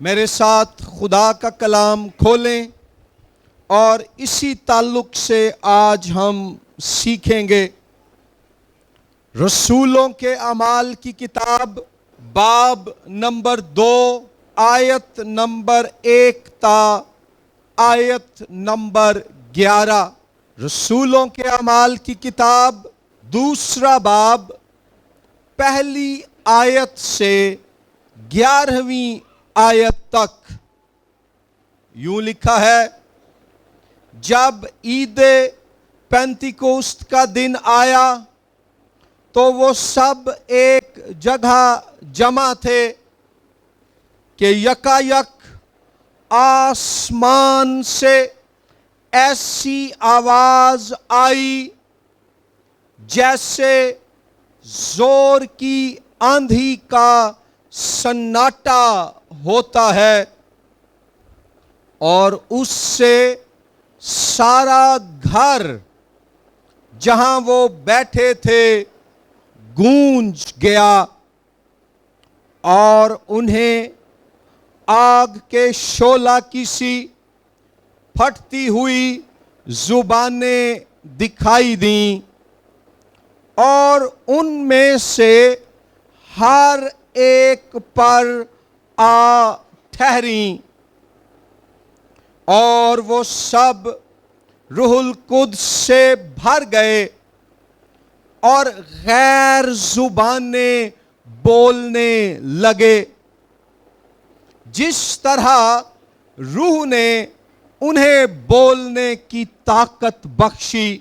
میرے ساتھ خدا کا کلام کھولیں اور اسی تعلق سے آج ہم سیکھیں گے۔ رسولوں کے اعمال کی کتاب باب نمبر 2 آیت نمبر 1 تا آیت نمبر 11۔ رسولوں کے اعمال کی کتاب دوسرا باب پہلی آیت سے 11ویں آیت تک یوں لکھا ہے، جب عید پینتیکوست کا دن آیا تو وہ سب ایک جگہ جمع تھے کہ یکایک آسمان سے ایسی آواز آئی جیسے زور کی آندھی کا سناٹا ہوتا ہے، اور اس سے سارا گھر جہاں وہ بیٹھے تھے گونج گیا، اور انہیں آگ کے شعلہ کی سی پھٹتی ہوئی زبانیں دکھائی دیں، اور ان میں سے ہر ایک پر آ ٹھہریں، اور وہ سب روح القدس سے بھر گئے اور غیر زبانیں بولنے لگے، جس طرح روح نے انہیں بولنے کی طاقت بخشی۔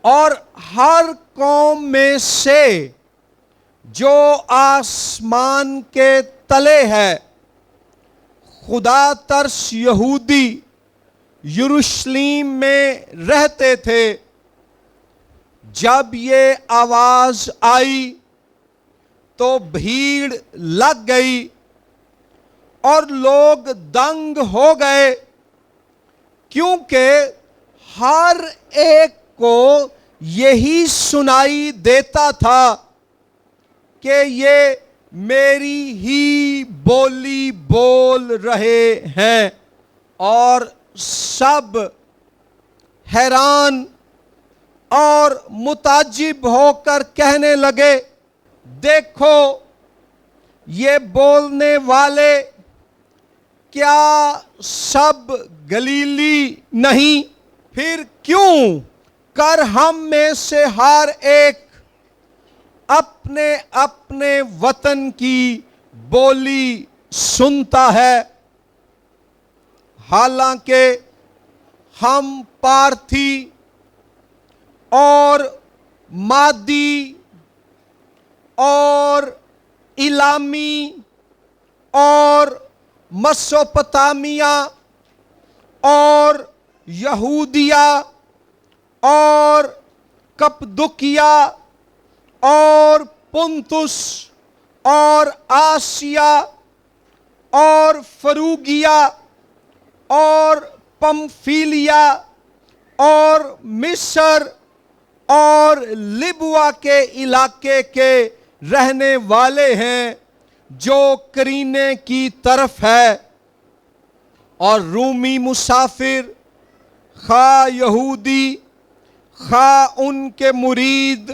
اور ہر قوم میں سے جو آسمان کے تلے ہے، خدا ترس یہودی یروشلم میں رہتے تھے، جب یہ آواز آئی تو بھیڑ لگ گئی اور لوگ دنگ ہو گئے، کیونکہ ہر ایک کو یہی سنائی دیتا تھا کہ یہ میری ہی بولی بول رہے ہیں، اور سب حیران اور متعجب ہو کر کہنے لگے، دیکھو یہ بولنے والے کیا سب گلیلی نہیں؟ پھر کیوں کر ہم میں سے ہر ایک اپنے اپنے وطن کی بولی سنتا ہے؟ حالانکہ ہم پارتھی اور مادی اور ایلامی اور مسوپتامیہ اور یہودیہ اور کپدوکیہ اور پنتس اور آسیہ اور فروگیہ اور پمفیلیا اور مصر اور لبوا کے علاقے کے رہنے والے ہیں جو قرینے کی طرف ہے، اور رومی مسافر خواہ یہودی خواہ ان کے مرید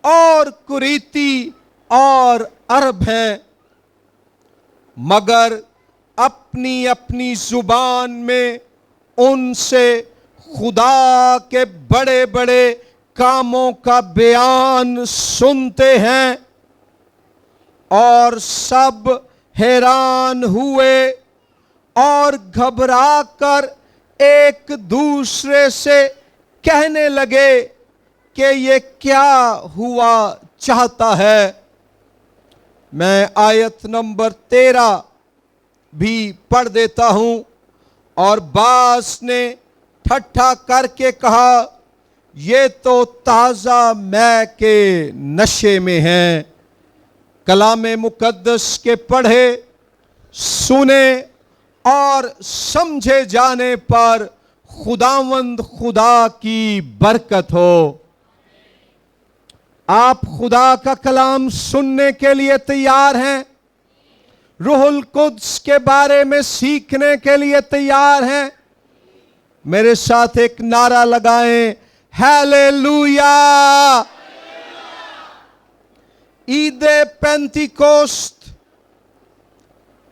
اور کریتی اور عرب ہیں، مگر اپنی اپنی زبان میں ان سے خدا کے بڑے بڑے کاموں کا بیان سنتے ہیں، اور سب حیران ہوئے اور گھبرا کر ایک دوسرے سے کہنے لگے کہ یہ کیا ہوا چاہتا ہے۔ میں آیت نمبر 13 بھی پڑھ دیتا ہوں۔ اور بعض نے ٹھٹھا کر کے کہا، یہ تو تازہ مے کے نشے میں ہیں۔ کلام مقدس کے پڑھے، سنے اور سمجھے جانے پر خداوند خدا کی برکت ہو۔ آپ خدا کا کلام سننے کے لیے تیار ہیں؟ روح القدس کے بارے میں سیکھنے کے لیے تیار ہیں؟ میرے ساتھ ایک نعرہ لگائیں، ہیلیلویا! عید پینتیکوست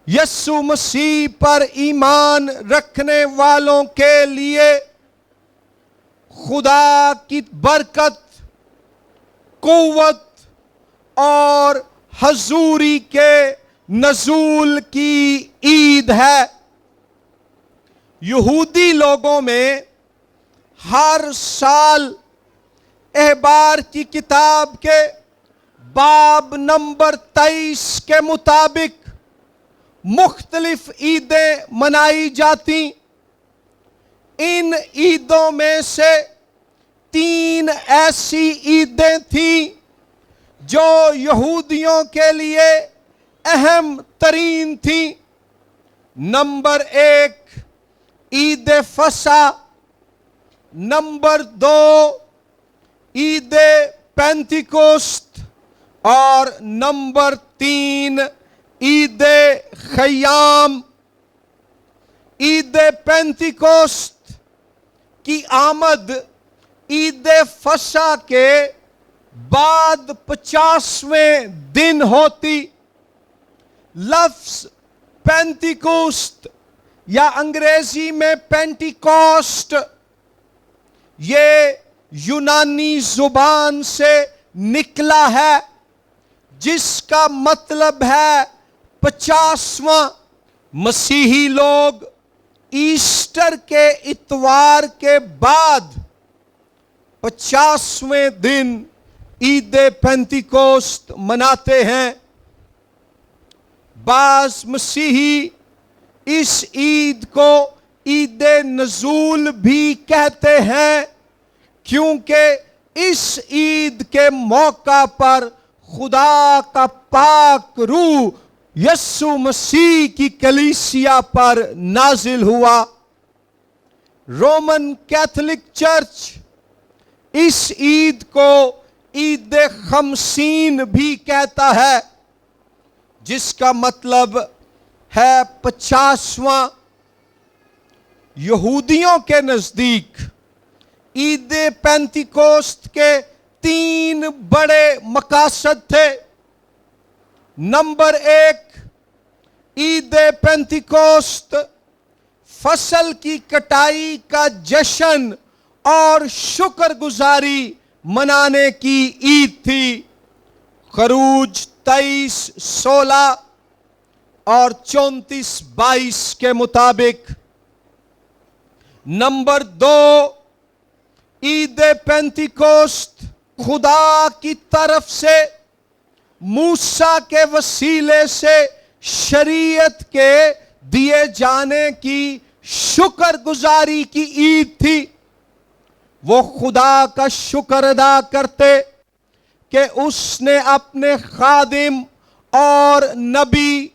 یسوع مسیح پر ایمان رکھنے والوں کے لیے خدا کی برکت، قوت اور حضوری کے نزول کی عید ہے۔ یہودی لوگوں میں ہر سال احبار کی کتاب کے باب نمبر 23 کے مطابق مختلف عیدیں منائی جاتی۔ ان عیدوں میں سے 3 ایسی عیدیں تھیں جو یہودیوں کے لیے اہم ترین تھیں۔ نمبر 1 عید فصح، نمبر 2 عید پینتیکوست اور نمبر 3 عید خیام۔ عید پینتیکوست کی آمد عید فصح کے بعد 50ویں دن ہوتی۔ لفظ پینتیکوست یا انگریزی میں پینٹیکوسٹ، یہ یونانی زبان سے نکلا ہے جس کا مطلب ہے 50واں۔ مسیحی لوگ ایسٹر کے اتوار کے بعد 50ویں دن عید پینتیکوست مناتے ہیں۔ بعض مسیحی اس عید کو عید نزول بھی کہتے ہیں، کیونکہ اس عید کے موقع پر خدا کا پاک روح یسوع مسیح کی کلیسیا پر نازل ہوا۔ رومن کیتھولک چرچ اس عید کو عید خمسین بھی کہتا ہے، جس کا مطلب ہے 50واں۔ یہودیوں کے نزدیک عید پینتیکوست کے 3 بڑے مقاصد تھے۔ نمبر 1، عید پینتیکوست فصل کی کٹائی کا جشن اور شکر گزاری منانے کی عید تھی۔ خروج 23:16 اور 34:22 کے مطابق۔ نمبر 2، عید پینتیکوست خدا کی طرف سے موسیٰ کے وسیلے سے شریعت کے دیے جانے کی شکر گزاری کی عید تھی۔ وہ خدا کا شکر ادا کرتے کہ اس نے اپنے خادم اور نبی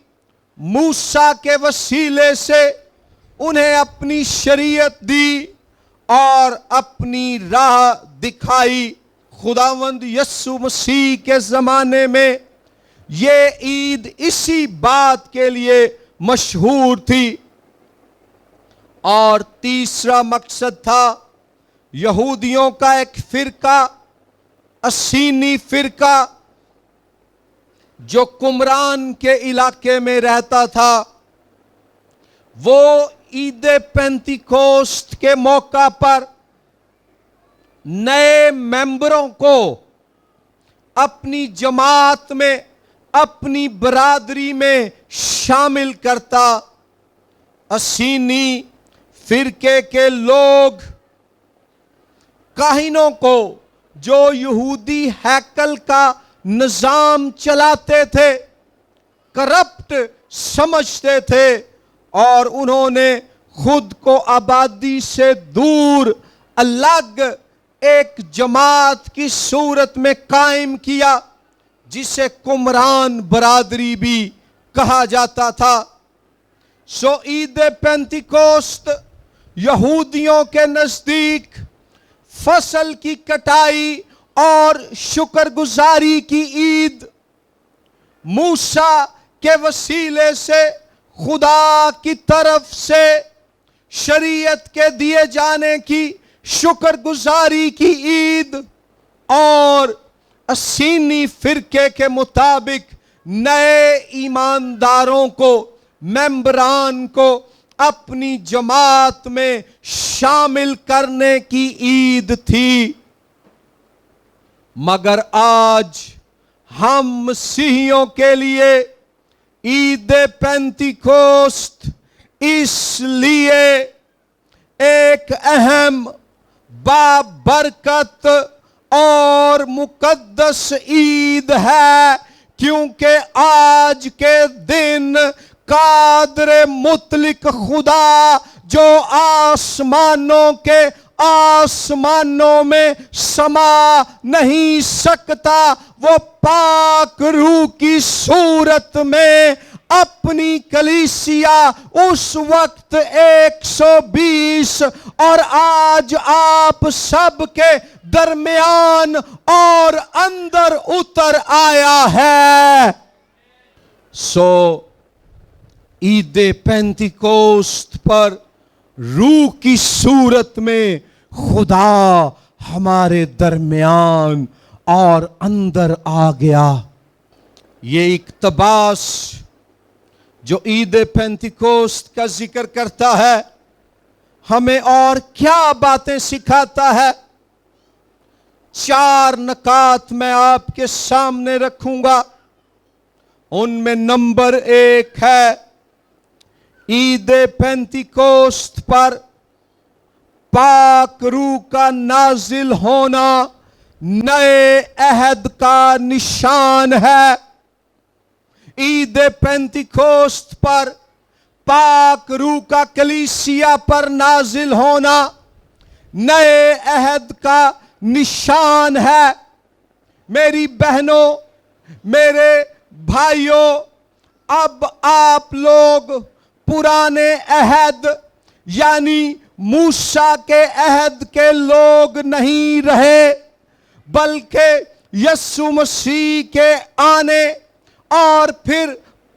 موسیٰ کے وسیلے سے انہیں اپنی شریعت دی اور اپنی راہ دکھائی۔ خداوند یسوع مسیح کے زمانے میں یہ عید اسی بات کے لیے مشہور تھی۔ اور تیسرا مقصد تھا یہودیوں کا ایک فرقہ، اسینی فرقہ، جو قمران کے علاقے میں رہتا تھا۔ وہ عید پینتیکوست کے موقع پر نئے ممبروں کو اپنی جماعت میں، اپنی برادری میں شامل کرتا۔ اسینی فرقے کے لوگ کاہنوں کو، جو یہودی ہیکل کا نظام چلاتے تھے، کرپٹ سمجھتے تھے، اور انہوں نے خود کو آبادی سے دور الگ ایک جماعت کی صورت میں قائم کیا، جسے قمران برادری بھی کہا جاتا تھا۔ سو عید پینتیکوست یہودیوں کے نزدیک فصل کی کٹائی اور شکر گزاری کی عید، موسیٰ کے وسیلے سے خدا کی طرف سے شریعت کے دیے جانے کی شکر گزاری کی عید، اور اسینی فرقے کے مطابق نئے ایمانداروں کو، ممبران کو اپنی جماعت میں شامل کرنے کی عید تھی۔ مگر آج ہم مسیحیوں کے لیے عید پینتیکوست اس لیے ایک اہم، بابرکت اور مقدس عید ہے، کیونکہ آج کے دن قادر مطلق خدا جو آسمانوں میں سما نہیں سکتا، وہ پاک روح کی صورت میں اپنی کلیسیا اس وقت 120 اور آج آپ سب کے درمیان اور اندر اتر آیا ہے۔ عید پینتیکوست پر روح کی صورت میں خدا ہمارے درمیان اور اندر آ گیا۔ یہ اقتباس جو عید پینتیکوست کا ذکر کرتا ہے ہمیں اور کیا باتیں سکھاتا ہے؟ 4 نکات میں آپ کے سامنے رکھوں گا۔ ان میں نمبر 1 ہے عید پینتیکوست پر پاک روح کا نازل ہونا نئے عہد کا نشان ہے۔ عید پینتیکوست پر پاک روح کا کلیسیا پر نازل ہونا نئے عہد کا نشان ہے۔ میری بہنوں، میرے بھائیوں، اب آپ لوگ پرانے عہد یعنی موسیٰ کے عہد کے لوگ نہیں رہے، بلکہ یسوع مسیح کے آنے اور پھر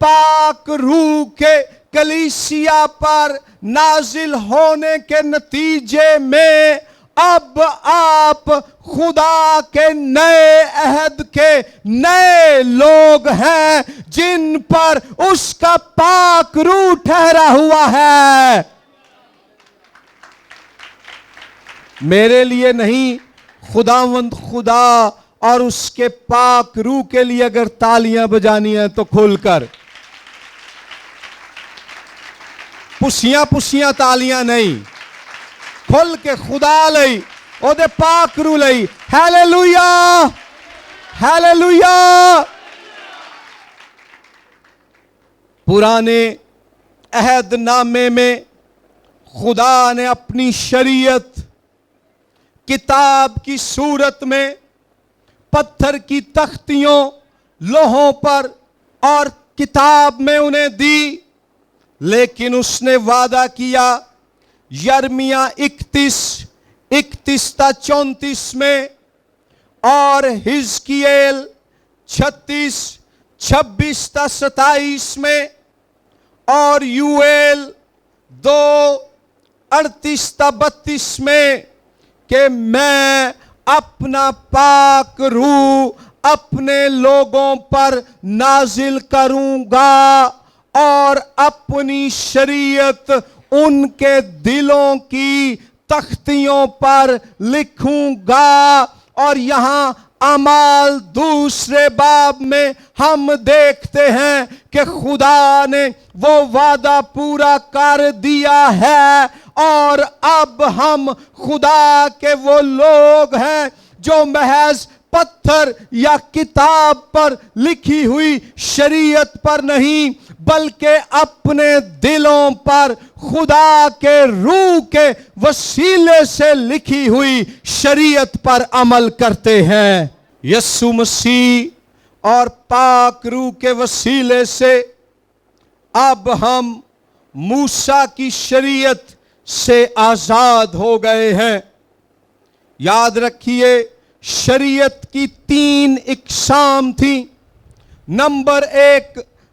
پاک روح کے کلیسیا پر نازل ہونے کے نتیجے میں اب آپ خدا کے نئے عہد کے نئے لوگ ہیں جن پر اس کا پاک روح ٹھہرا ہوا ہے۔ میرے لیے نہیں، خداوند خدا اور اس کے پاک روح کے لیے اگر تالیاں بجانی ہیں تو کھل کر، پسیاں تالیاں نہیں، کھل کے خدا لئی او دے پاک روح لئی ہیلیلویا ہیلیلویا۔ پرانے عہد نامے میں خدا نے اپنی شریعت کتاب کی صورت میں پتھر کی تختیوں، لوحوں پر اور کتاب میں انہیں دی، لیکن اس نے وعدہ کیا یرمیہ 31 تا 34 میں اور حزقیل 26 تا 27 میں اور یوئیل 2:38 تا 32 میں کہ میں اپنا پاک روح اپنے لوگوں پر نازل کروں گا اور اپنی شریعت ان کے دلوں کی تختیوں پر لکھوں گا۔ اور یہاں اعمال 2 باب میں ہم دیکھتے ہیں کہ خدا نے وہ وعدہ پورا کر دیا ہے، اور اب ہم خدا کے وہ لوگ ہیں جو محض پتھر یا کتاب پر لکھی ہوئی شریعت پر نہیں، بلکہ اپنے دلوں پر خدا کے روح کے وسیلے سے لکھی ہوئی شریعت پر عمل کرتے ہیں۔ یسوع مسیح اور پاک روح کے وسیلے سے اب ہم موسیٰ کی شریعت سے آزاد ہو گئے ہیں۔ یاد رکھیے، شریعت کی 3 اقسام تھیں۔ نمبر 1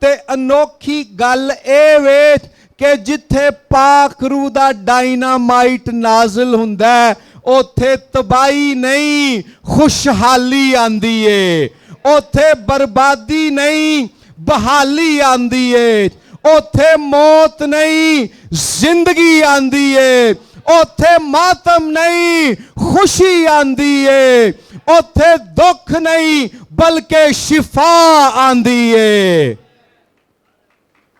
ਤੇ ਅਨੋਖੀ ਗੱਲ ਇਹ ਵੇ ਕਿ ਜਿੱਥੇ ਪਾਕ ਰੂਹ ਦਾ ਡਾਇਨਾਮਾਈਟ ਨਾਜ਼ਿਲ ਹੁੰਦਾ ਹੈ, ਉੱਥੇ ਤਬਾਹੀ ਨਹੀਂ, ਖੁਸ਼ਹਾਲੀ ਆਂਦੀ ਏ। ਉੱਥੇ ਬਰਬਾਦੀ ਨਹੀਂ, ਬਹਾਲੀ ਆਂਦੀ ਏ। ਉੱਥੇ ਮੌਤ ਨਹੀਂ, ਜ਼ਿੰਦਗੀ ਆਂਦੀ ਏ। ਉੱਥੇ ਮਾਤਮ ਨਹੀਂ, ਖੁਸ਼ੀ ਆਂਦੀ ਏ। ਉੱਥੇ ਦੁੱਖ ਨਹੀਂ, ਬਲਕਿ ਸ਼ਿਫਾ ਆਂਦੀ ਏ।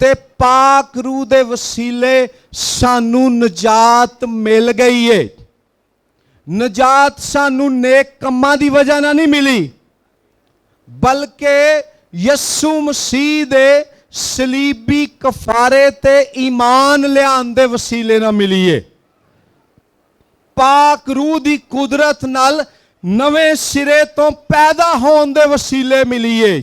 ਤੇ ਪਾਕ ਰੂਹ ਦੇ ਵਸੀਲੇ ਸਾਨੂੰ ਨਜਾਤ ਮਿਲ ਗਈ ਏ। ਨਜਾਤ ਸਾਨੂੰ ਨੇਕ ਕੰਮਾਂ ਦੀ ਵਜ੍ਹਾ ਨਾਲ ਨਹੀਂ ਮਿਲੀ, ਬਲਕਿ ਯਿਸੂ ਮਸੀਹ ਦੇ ਸਲੀਬੀ ਕਫਾਰੇ ਤੇ ਈਮਾਨ ਲਿਆਉਣ ਦੇ ਵਸੀਲੇ ਨਾਲ ਮਿਲੀ ਏ। ਪਾਕ ਰੂਹ ਦੀ ਕੁਦਰਤ ਨਾਲ ਨਵੇਂ ਸਿਰੇ ਤੋਂ ਪੈਦਾ ਹੋਣ ਦੇ ਵਸੀਲੇ ਮਿਲੀ ਏ।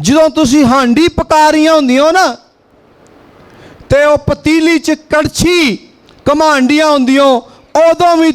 ਜਦੋਂ ਤੁਸੀਂ ਹਾਂਡੀ ਪਕਾ ਰਹੀਆਂ ਹੁੰਦੀਆਂ ਹੋ ਨਾ ਤੇ ਉਹ ਪਤੀਲੀ 'ਚ ਕੜਛੀ ਘਮਾਂਡੀਆਂ ਹੁੰਦੀਆਂ, ਉਦੋਂ ਵੀ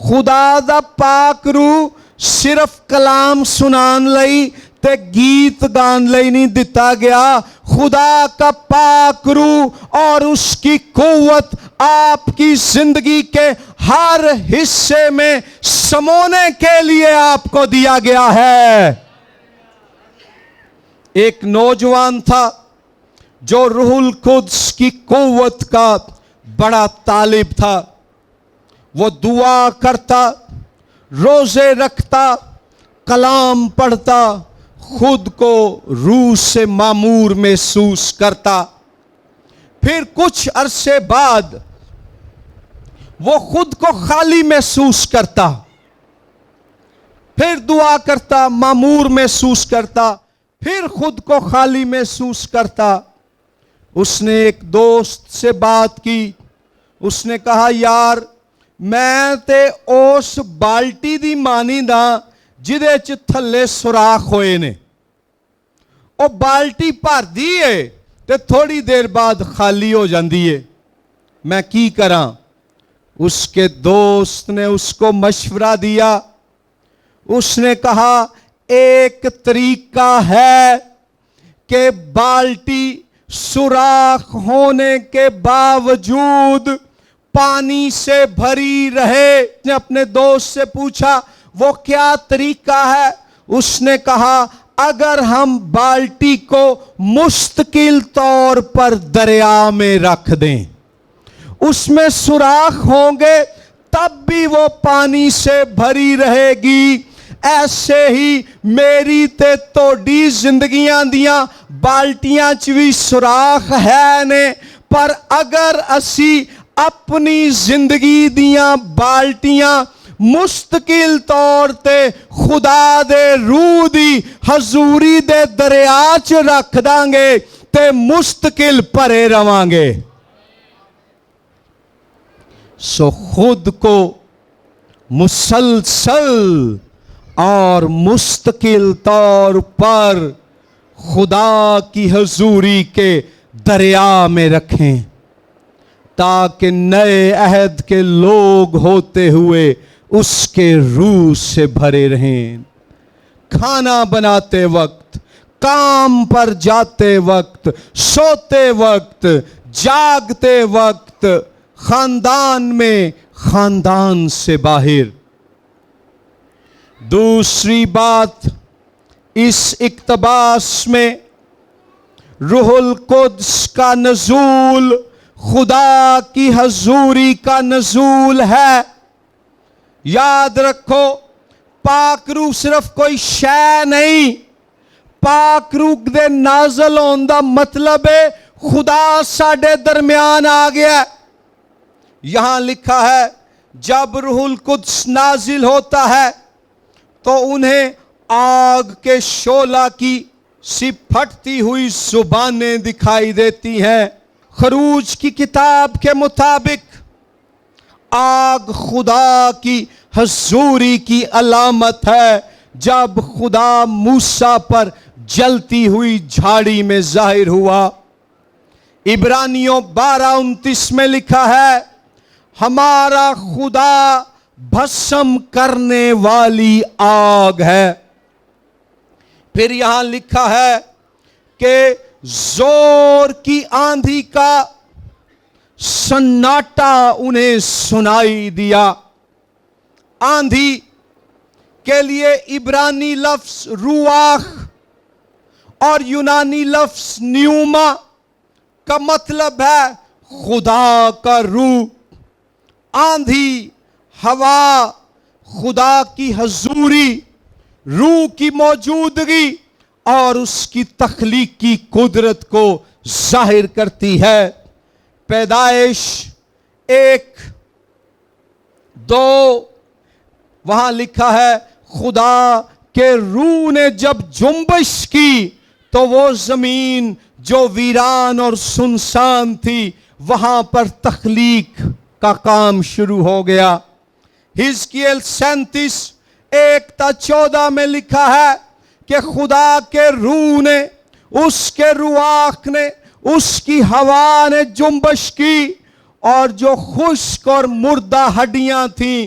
خدا دا پاک روح صرف کلام سنان لئی تے گیت گان لئی نہیں دتا گیا. خدا کا پاک روح اور اس کی قوت آپ کی زندگی کے ہر حصے میں سمونے کے لیے آپ کو دیا گیا ہے. ایک نوجوان تھا جو روح القدس کی قوت کا بڑا طالب تھا. وہ دعا کرتا، روزے رکھتا، کلام پڑھتا، خود کو روح سے معمور محسوس کرتا. پھر کچھ عرصے بعد وہ خود کو خالی محسوس کرتا، پھر دعا کرتا، معمور محسوس کرتا، پھر خود کو خالی محسوس کرتا. اس نے ایک دوست سے بات کی. اس نے کہا یار میں تے اس بالٹی دی مانی دا جدے چ تھلے سوراخ ہوئے نے، او بالٹی بھر دی ہے تے تھوڑی دیر بعد خالی ہو جاندی ہے، میں کی کراں؟ اس کے دوست نے اس کو مشورہ دیا. اس نے کہا ایک طریقہ ہے کہ بالٹی سوراخ ہونے کے باوجود پانی سے بھری رہے. نے اپنے دوست سے پوچھا وہ کیا طریقہ ہے؟ اس نے کہا اگر ہم بالٹی کو مستقل طور پر دریا میں رکھ دیں، اس میں سوراخ ہوں گے تب بھی وہ پانی سے بھری رہے گی. ایسے ہی میری تے توڑی زندگیاں دیاں بالٹیاں چ بھی سوراخ ہے نے، پر اگر اسی اپنی زندگی دیاں بالٹیاں مستقل طور تے خدا دے روح دی حضوری دے دریا چ رکھ داں گے تے مستقل پرے رواں گے. سو خود کو مسلسل اور مستقل طور پر خدا کی حضوری کے دریا میں رکھیں تاکہ نئے عہد کے لوگ ہوتے ہوئے اس کے روح سے بھرے رہیں. کھانا بناتے وقت، کام پر جاتے وقت، سوتے وقت، جاگتے وقت، خاندان میں، خاندان سے باہر. دوسری بات، اس اقتباس میں روح القدس کا نزول خدا کی حضوری کا نزول ہے. یاد رکھو پاک روح صرف کوئی شے نہیں. پاک روح دے نازل ہون دا مطلب ہے خدا ساڈے درمیان آ گیا. یہاں لکھا ہے جب روح القدس نازل ہوتا ہے تو انہیں آگ کے شعلہ کی سی پھٹتی ہوئی زبانیں دکھائی دیتی ہیں. خروج کی کتاب کے مطابق آگ خدا کی حضوری کی علامت ہے. جب خدا موسیٰ پر جلتی ہوئی جھاڑی میں ظاہر ہوا. عبرانیوں 12:29 میں لکھا ہے ہمارا خدا بھسم کرنے والی آگ ہے. پھر یہاں لکھا ہے کہ زور کی آندھی کا سناٹا انہیں سنائی دیا. آندھی کے لیے عبرانی لفظ رواح اور یونانی لفظ نیوما کا مطلب ہے خدا کا روح. آندھی، ہوا، خدا کی حضوری، روح کی موجودگی اور اس کی تخلیقی قدرت کو ظاہر کرتی ہے. پیدائش 1:2 وہاں لکھا ہے خدا کے روح نے جب جنبش کی تو وہ زمین جو ویران اور سنسان تھی وہاں پر تخلیق کا کام شروع ہو گیا. حزقیل 37:1-14 میں لکھا ہے کہ خدا کے روح نے، اس کے رواح نے، اس کی ہوا نے جنبش کی اور جو خشک اور مردہ ہڈیاں تھیں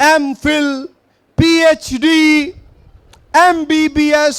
MPhil, PhD, MBBS,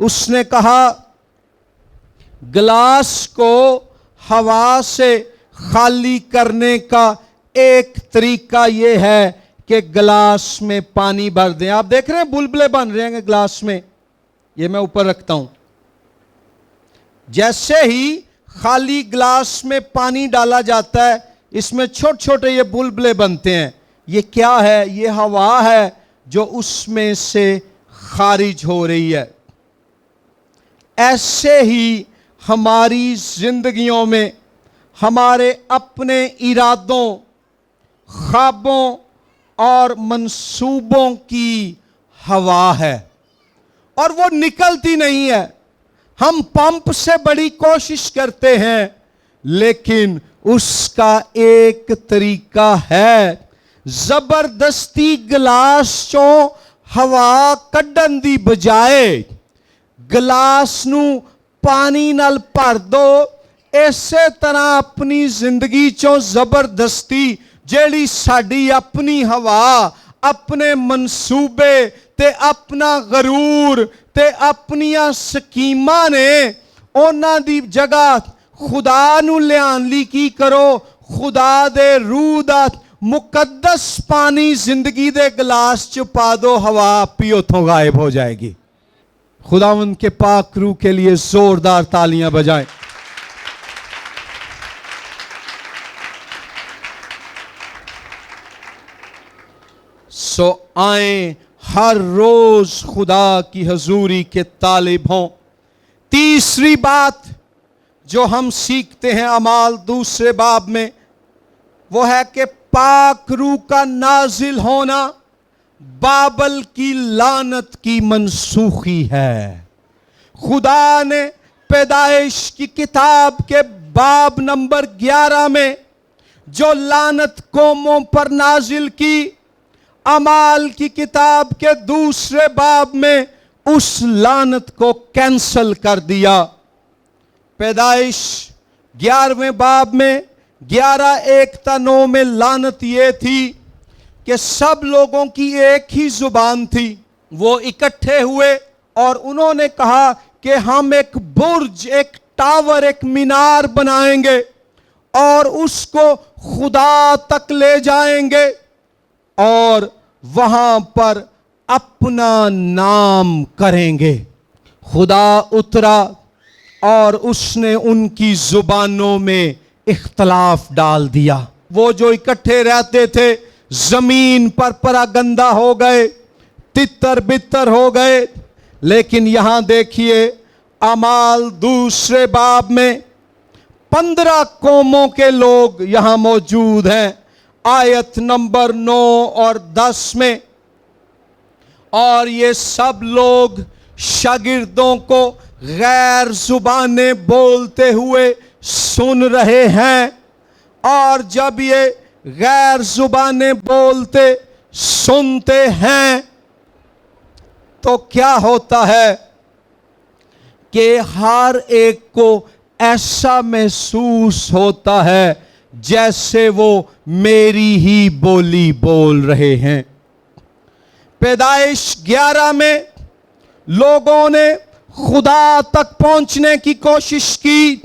اس نے کہا گلاس کو ہوا سے خالی کرنے کا ایک طریقہ یہ ہے کہ گلاس میں پانی بھر دیں. آپ دیکھ رہے ہیں بلبلے بن رہے ہیں گلاس میں, یہ میں اوپر رکھتا ہوں. جیسے ہی خالی گلاس میں پانی ڈالا جاتا ہے اس میں چھوٹے چھوٹے یہ بلبلے بنتے ہیں. یہ کیا ہے؟ یہ ہوا ہے جو اس میں سے خارج ہو رہی ہے. ایسے ہی ہماری زندگیوں میں ہمارے اپنے ارادوں، خوابوں اور منصوبوں کی ہوا ہے اور وہ نکلتی نہیں ہے. ہم پمپ سے بڑی کوشش کرتے ہیں لیکن اس کا ایک طریقہ ہے. زبردستی گلاس چوں ہوا کڈن دی بجائے گلاس نو پانی نال بھر دو. اسی طرح اپنی زندگی چوں زبردستی جیڑی ساڈی اپنی ہوا، اپنے منصوبے تے اپنا غرور تے اپنیاں سکیماں نے اونا دی جگہ خدا نو لیان لی کی کرو. خدا دے روح دا مقدس پانی زندگی دے گلاس چ پا دو, ہوا پی اتھوں غائب ہو جائے گی. خداوند کے پاک روح کے لیے زوردار تالیاں بجائیں. سو آئیں ہر روز خدا کی حضوری کے طالب ہوں. تیسری بات جو ہم سیکھتے ہیں اعمال دوسرے باب میں وہ ہے کہ پاک روح کا نازل ہونا بابل کی لعنت کی منسوخی ہے. خدا نے پیدائش کی کتاب کے باب نمبر 11 میں جو لعنت قوموں پر نازل کی، اعمال کی کتاب کے دوسرے باب میں اس لعنت کو کینسل کر دیا. پیدائش 11ویں باب میں 11:1-9 میں لعنت یہ تھی کہ سب لوگوں کی ایک ہی زبان تھی. وہ اکٹھے ہوئے اور انہوں نے کہا کہ ہم ایک برج، ایک ٹاور، ایک مینار بنائیں گے اور اس کو خدا تک لے جائیں گے اور وہاں پر اپنا نام کریں گے. خدا اترا اور اس نے ان کی زبانوں میں اختلاف ڈال دیا. وہ جو اکٹھے رہتے تھے زمین پر پراگندہ ہو گئے، تتر بتر ہو گئے. لیکن یہاں دیکھیے اعمال دوسرے باب میں 15 قوموں کے لوگ یہاں موجود ہیں آیت نمبر 9 اور 10 میں. اور یہ سب لوگ شاگردوں کو غیر زبانیں بولتے ہوئے سن رہے ہیں. اور جب یہ غیر زبانیں بولتے سنتے ہیں تو کیا ہوتا ہے کہ ہر ایک کو ایسا محسوس ہوتا ہے جیسے وہ میری ہی بولی بول رہے ہیں. پیدائش 11 میں لوگوں نے خدا تک پہنچنے کی کوشش کی.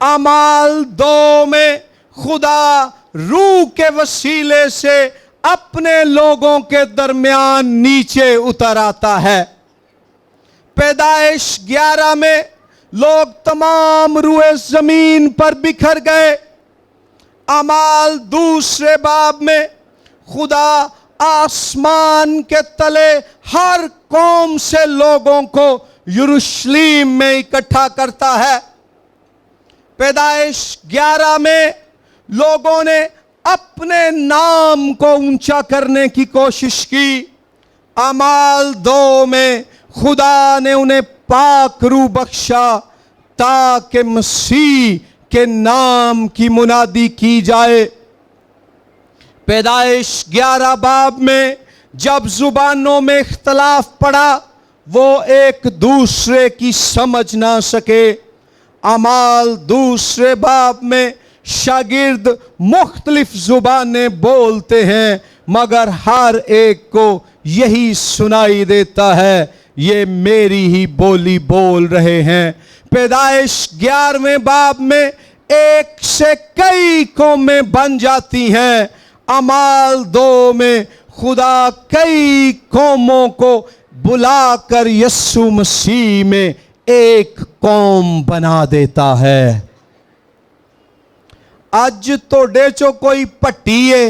اعمال 2 میں خدا روح کے وسیلے سے اپنے لوگوں کے درمیان نیچے اتر آتا ہے. پیدائش 11 میں لوگ تمام روئے زمین پر بکھر گئے. اعمال دوسرے باب میں خدا آسمان کے تلے ہر قوم سے لوگوں کو یروشلیم میں اکٹھا کرتا ہے. پیدائش 11 میں لوگوں نے اپنے نام کو اونچا کرنے کی کوشش کی. اعمال 2 میں خدا نے انہیں پاک روح بخشا تاکہ مسیح کے نام کی منادی کی جائے. پیدائش 11 باب میں جب زبانوں میں اختلاف پڑا وہ ایک دوسرے کی سمجھ نہ سکے. اعمال دوسرے باب میں شاگرد مختلف زبانیں بولتے ہیں مگر ہر ایک کو یہی سنائی دیتا ہے یہ میری ہی بولی بول رہے ہیں۔ پیدائش 11ویں باب میں ایک سے کئی قومیں بن جاتی ہیں۔ اعمال 2 میں خدا کئی قوموں کو بلا کر یسوع مسیح میں ایک قوم بنا دیتا ہے۔ اج توڑے چو کوئی پٹیے،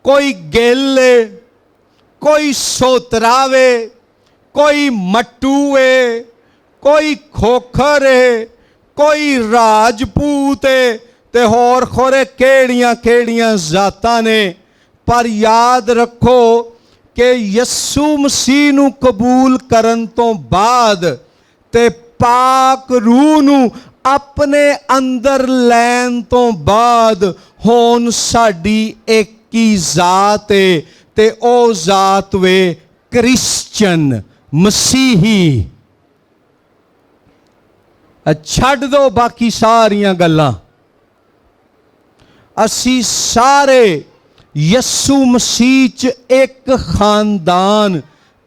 کوئی گیلے، کوئی سوتراوے، کوئی مٹوے، کوئی کھوکھرے، کوئی راجپوتے تے ہور خورے کیڑیاں ذاتاں نے، پر یاد رکھو کہ یسوع مسیح نو قبول کرن تو بعد تے پاک روح نو اپنے اندر لین تو بعد ہون ساڈی ایک کی ذات ہے تے او ذات وے کرسچن مسیحی۔ چھڈ دو باقی ساریاں گلاں، اسی سارے یسوع مسیح چ ایک خاندان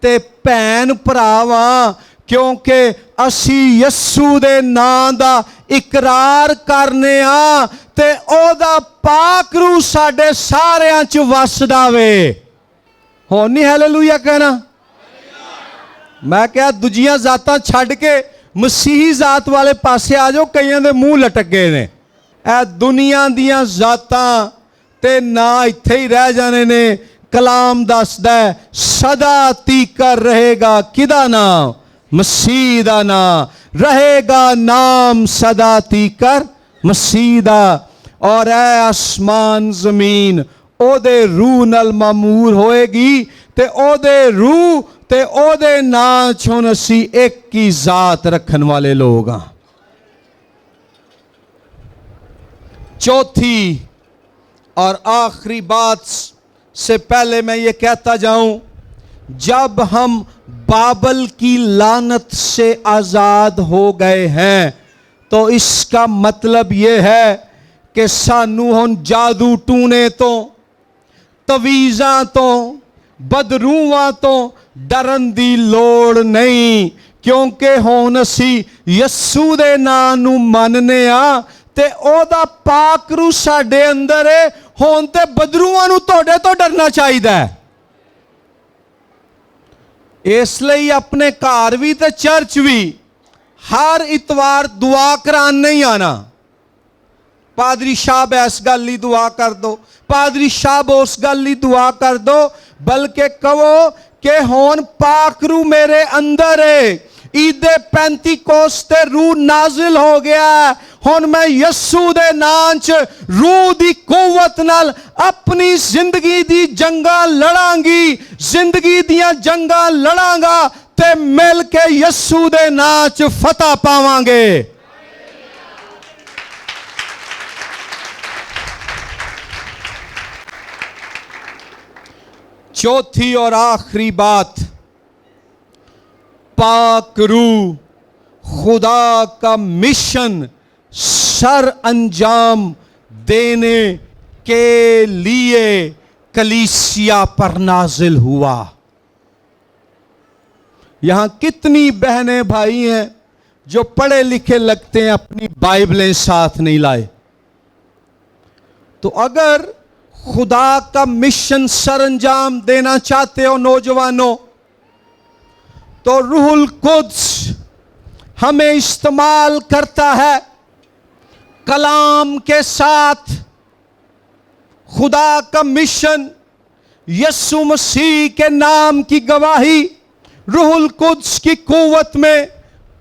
تے بھین بھراواں، کیونکہ اسی یسوع دے نام دا اقرار کرنے ہاں تے او دا پاک روح ساڈے ساریاں چ وسدا وے۔ ہون نہیں ہیلیلویا کہنا؟ میں کہا دوجیاں ذاتاں چھڈ کے مسیحی ذات والے پاسے آ جاؤ، کئیاں دے منہ لٹک گئے نے۔ اے دنیا دیاں ذاتاں تے نا اتھے ہی رہ جانے نے۔ کلام دسدا ہے سدا تیکر رہے گا کدا نام؟ مسیح دا نام رہے گا، نام سدا تیکر مسیح دا۔ اور اے آسمان زمین او دے روح نال معمور ہوئے گی تے او دے روح تے او دے نام چھون اسی ایک کی ذات رکھن والے لوگ ہاں۔ چوتھی اور آخری بات سے پہلے میں یہ کہتا جاؤں، جب ہم بابل کی لعنت سے آزاد ہو گئے ہیں تو اس کا مطلب یہ ہے کہ سانو ہن جادو ٹونے تو، تویزاں تو، بدروواں تو ڈرن دی لوڑ نہیں، کیونکہ ہن اسی یسوع دے نام نو مننے ہاں تے او دا پاک روح ساڈے اندر ہے۔ ہن تے بدروواں نو توڑے تو ڈرنا چاہیدا ہے۔ اس لئی اپنے گھر بھی تے چرچ بھی ہر اتوار دعا کران نہیں آنا۔ پادری صاحب اس گل لی دعا کر دو، پادری صاحب اس گل لی دعا کر دو، بلکہ کہو کہ ہون پاک روح میرے اندر ہے، عید پینتی کوستے روح نازل ہو گیا ہے، ہون میں یسوع دے نام چ روح دی قوت نال اپنی زندگی دی جنگاں لڑاں گی، زندگی دیاں جنگاں لڑاں گا تے مل کے یسوع دے نام چ فتح پاواں گے۔ چوتھی اور آخری بات، پاک روح خدا کا مشن سر انجام دینے کے لیے کلیسیا پر نازل ہوا۔ یہاں کتنی بہنیں بھائی ہیں جو پڑھے لکھے لگتے ہیں، اپنی بائبلیں ساتھ نہیں لائے؟ تو اگر خدا کا مشن سر انجام دینا چاہتے ہو نوجوانوں، تو روح القدس ہمیں استعمال کرتا ہے کلام کے ساتھ۔ خدا کا مشن یسوع مسیح کے نام کی گواہی روح القدس کی قوت میں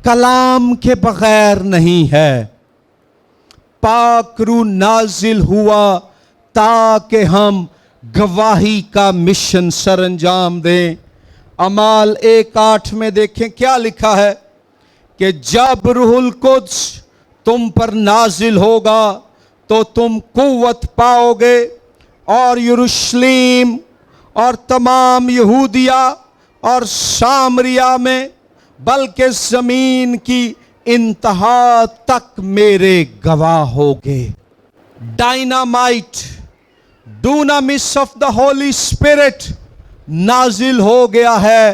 کلام کے بغیر نہیں ہے۔ پاک روح نازل ہوا تاکہ ہم گواہی کا مشن سر انجام دیں۔ اعمال 1:8 میں دیکھیں کیا لکھا ہے کہ جب روح القدس تم پر نازل ہوگا تو تم قوت پاؤ گے، اور یروشلم اور تمام یہودیہ اور سامریہ میں بلکہ زمین کی انتہا تک میرے گواہ ہوگے۔ Dynamite, dunamis of the holy spirit نازل ہو گیا ہے